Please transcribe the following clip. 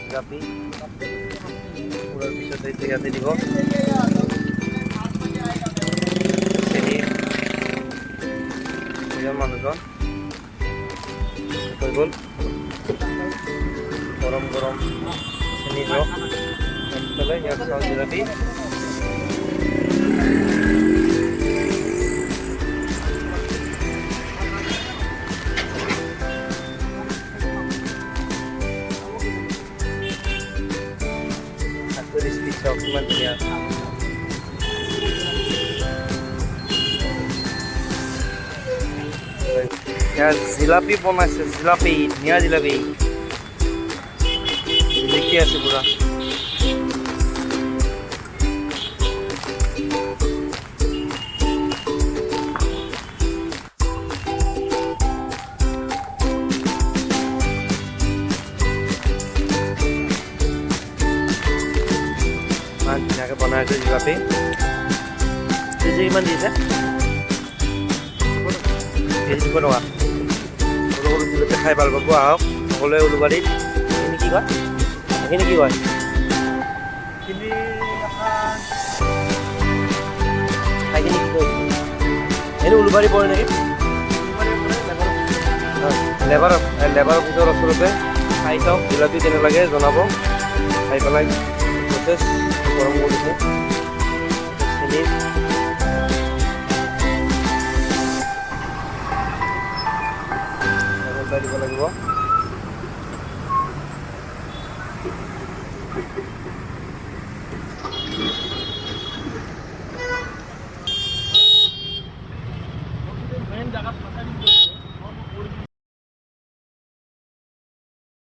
জিলাপি পুৰাৰ পিছতে ইয়াতে দিব চেনি মানুহজন হৈ গ'ল গৰম গৰম চেনি ৰস পেলাই ইয়াত চাওঁ জিলাপি রেসিপি চাও কিমান ধুনীয়া জিলাপি বনাইছে জিলাপি ধুনীয়া জিলাপি লিখি আছে পুৰা ধুনীয়াকৈ বনাই আছে জিলাপি কেজি কিমান দিছে কেজি 200 টকা সৰু সৰু জিলাপি খাই ভাল পাব আহক সকলোৱে উলুবাৰীত এইখিনি কি কয় এইখিনি কি কয় খাইখিনি কি কয় এইখিনি উলুবাৰী পৰে নেকি লেবাৰ অফিচৰ ওচৰতে খাই চাওক জিলাপি কেনে লাগে জনাব খাই পেলাই প্ৰচেছ গৰম কৰিছে চেনি দিব লাগিব